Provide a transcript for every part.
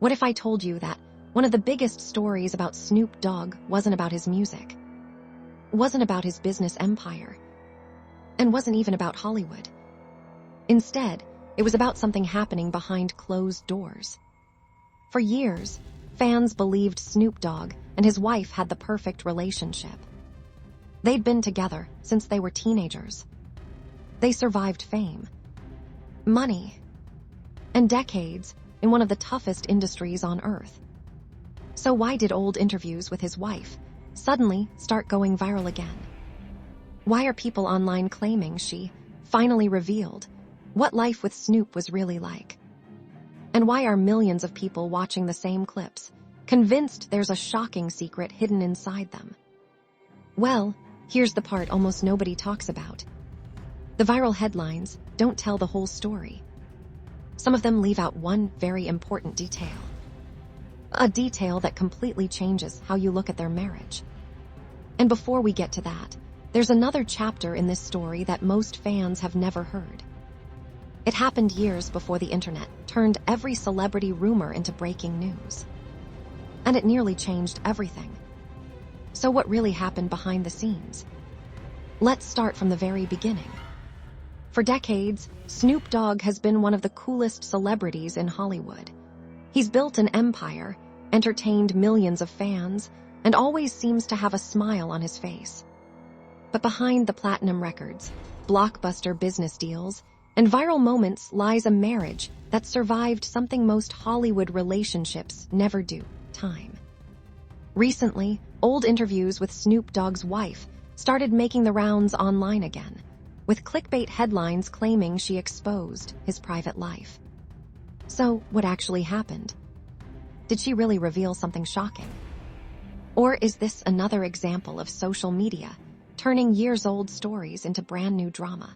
What if I told you that one of the biggest stories about Snoop Dogg wasn't about his music, wasn't about his business empire, and wasn't even about Hollywood? Instead, it was about something happening behind closed doors. For years, fans believed Snoop Dogg and his wife had the perfect relationship. They'd been together since they were teenagers. They survived fame, money, and decades in one of the toughest industries on earth. So why did old interviews with his wife suddenly start going viral again? Why are people online claiming she finally revealed what life with Snoop was really like? And why are millions of people watching the same clips, convinced there's a shocking secret hidden inside them? Well, here's the part almost nobody talks about. The viral headlines don't tell the whole story. Some of them leave out one very important detail. A detail that completely changes how you look at their marriage. And before we get to that, there's another chapter in this story that most fans have never heard. It happened years before the internet turned every celebrity rumor into breaking news. And it nearly changed everything. So what really happened behind the scenes? Let's start from the very beginning. For decades, Snoop Dogg has been one of the coolest celebrities in Hollywood. He's built an empire, entertained millions of fans, and always seems to have a smile on his face. But behind the platinum records, blockbuster business deals, and viral moments lies a marriage that survived something most Hollywood relationships never do: time. Recently, old interviews with Snoop Dogg's wife started making the rounds online again, with clickbait headlines claiming she exposed his private life. So, what actually happened? Did she really reveal something shocking? Or is this another example of social media turning years-old stories into brand-new drama?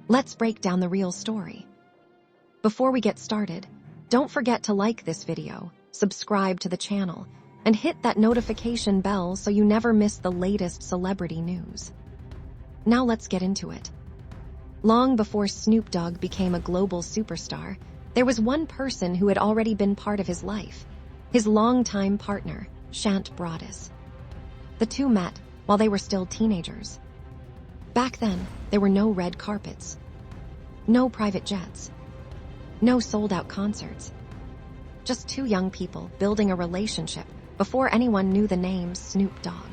Let's break down the real story. Before we get started, don't forget to like this video, subscribe to the channel, and hit that notification bell so you never miss the latest celebrity news. Now let's get into it. Long before Snoop Dogg became a global superstar, there was one person who had already been part of his life: his longtime partner, Shant Broadus. The two met while they were still teenagers. Back then, there were no red carpets, no private jets, no sold-out concerts. Just two young people building a relationship before anyone knew the name Snoop Dogg.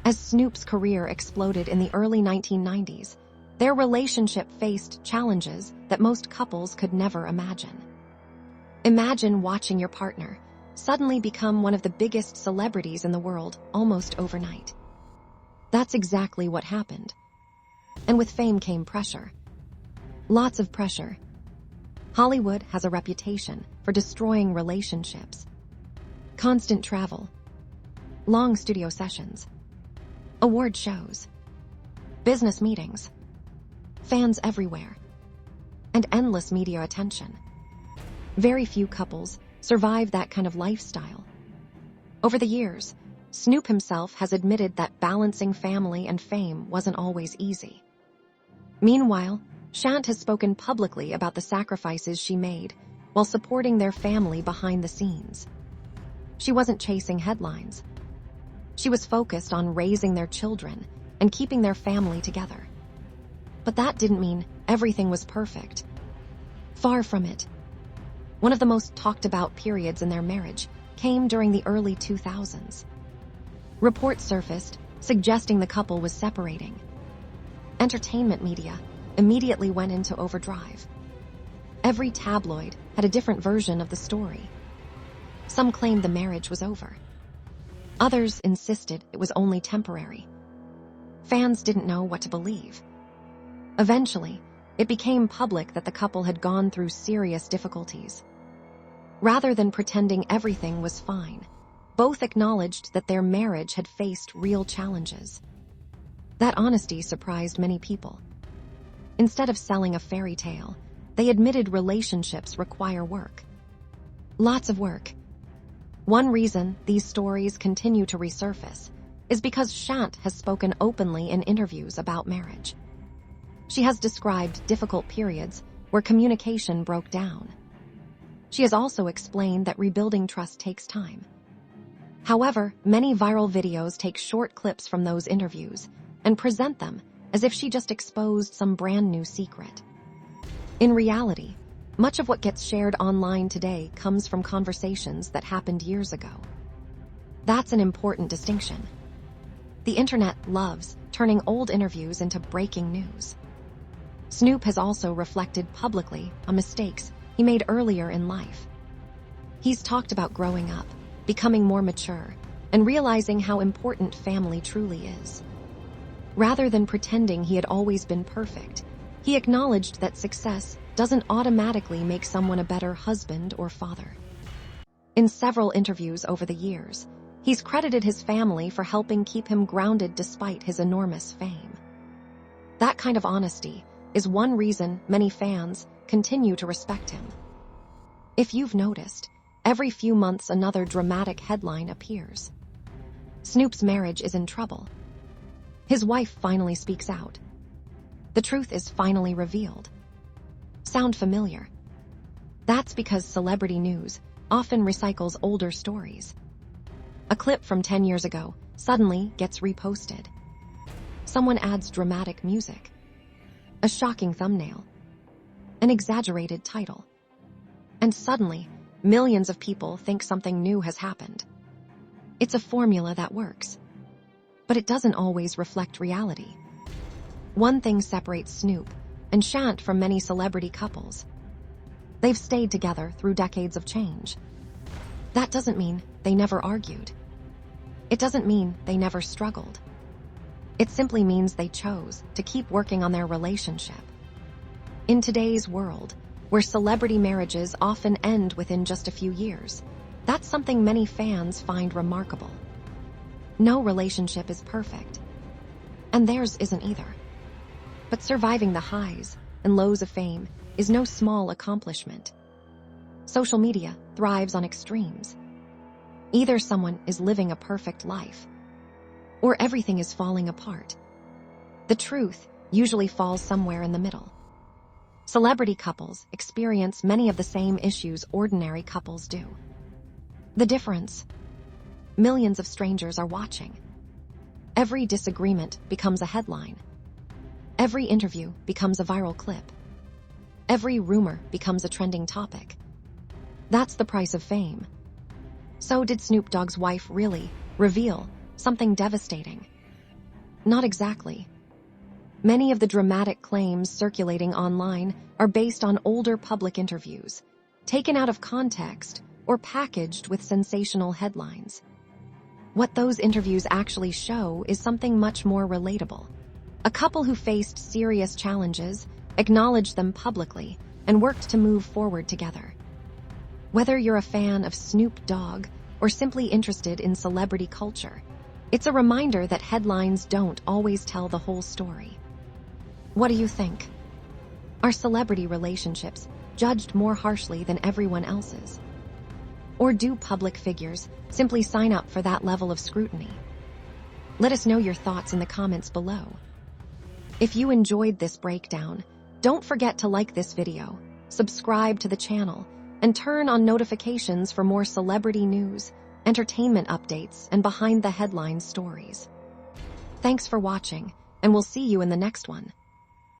As Snoop's career exploded in the early 1990s, their relationship faced challenges that most couples could never imagine. Imagine watching your partner suddenly become one of the biggest celebrities in the world almost overnight. That's exactly what happened. And with fame came pressure. Lots of pressure. Hollywood has a reputation for destroying relationships. Constant travel, long studio sessions, award shows, business meetings, fans everywhere, and endless media attention. Very few couples survive that kind of lifestyle. Over the years, Snoop himself has admitted that balancing family and fame wasn't always easy. Meanwhile, Shant has spoken publicly about the sacrifices she made while supporting their family behind the scenes. She wasn't chasing headlines. She was focused on raising their children and keeping their family together. But that didn't mean everything was perfect. Far from it. One of the most talked about periods in their marriage came during the early 2000s. Reports surfaced suggesting the couple was separating. Entertainment media immediately went into overdrive. Every tabloid had a different version of the story. Some claimed the marriage was over. Others insisted it was only temporary. Fans didn't know what to believe. Eventually, it became public that the couple had gone through serious difficulties. Rather than pretending everything was fine, both acknowledged that their marriage had faced real challenges. That honesty surprised many people. Instead of selling a fairy tale, they admitted relationships require work. Lots of work. One reason these stories continue to resurface is because Shant has spoken openly in interviews about marriage. She has described difficult periods where communication broke down. She has also explained that rebuilding trust takes time. However, many viral videos take short clips from those interviews and present them as if she just exposed some brand new secret. In reality, much of what gets shared online today comes from conversations that happened years ago. That's an important distinction. The internet loves turning old interviews into breaking news. Snoop has also reflected publicly on mistakes he made earlier in life. He's talked about growing up, becoming more mature, and realizing how important family truly is. Rather than pretending he had always been perfect, he acknowledged that success doesn't automatically make someone a better husband or father. In several interviews over the years, he's credited his family for helping keep him grounded despite his enormous fame. That kind of honesty is one reason many fans continue to respect him. If you've noticed, every few months another dramatic headline appears. Snoop's marriage is in trouble. His wife finally speaks out. The truth is finally revealed. Sound familiar? That's because celebrity news often recycles older stories. A clip from 10 years ago suddenly gets reposted. Someone adds dramatic music, a shocking thumbnail, an exaggerated title, and suddenly, millions of people think something new has happened. It's a formula that works, but it doesn't always reflect reality. One thing separates Snoop and Shant from many celebrity couples. They've stayed together through decades of change. That doesn't mean they never argued. It doesn't mean they never struggled. It simply means they chose to keep working on their relationship. In today's world, where celebrity marriages often end within just a few years, that's something many fans find remarkable. No relationship is perfect, and theirs isn't either. But surviving the highs and lows of fame is no small accomplishment. Social media thrives on extremes. Either someone is living a perfect life, or everything is falling apart. The truth usually falls somewhere in the middle. Celebrity couples experience many of the same issues ordinary couples do. The difference: millions of strangers are watching. Every disagreement becomes a headline. Every interview becomes a viral clip. Every rumor becomes a trending topic. That's the price of fame. So did Snoop Dogg's wife really reveal something devastating? Not exactly. Many of the dramatic claims circulating online are based on older public interviews, taken out of context or packaged with sensational headlines. What those interviews actually show is something much more relatable. A couple who faced serious challenges, acknowledged them publicly, and worked to move forward together. Whether you're a fan of Snoop Dogg or simply interested in celebrity culture, it's a reminder that headlines don't always tell the whole story. What do you think? Are celebrity relationships judged more harshly than everyone else's? Or do public figures simply sign up for that level of scrutiny? Let us know your thoughts in the comments below. If you enjoyed this breakdown, don't forget to like this video, subscribe to the channel, and turn on notifications for more celebrity news, entertainment updates, and behind-the-headlines stories. Thanks for watching, and we'll see you in the next one.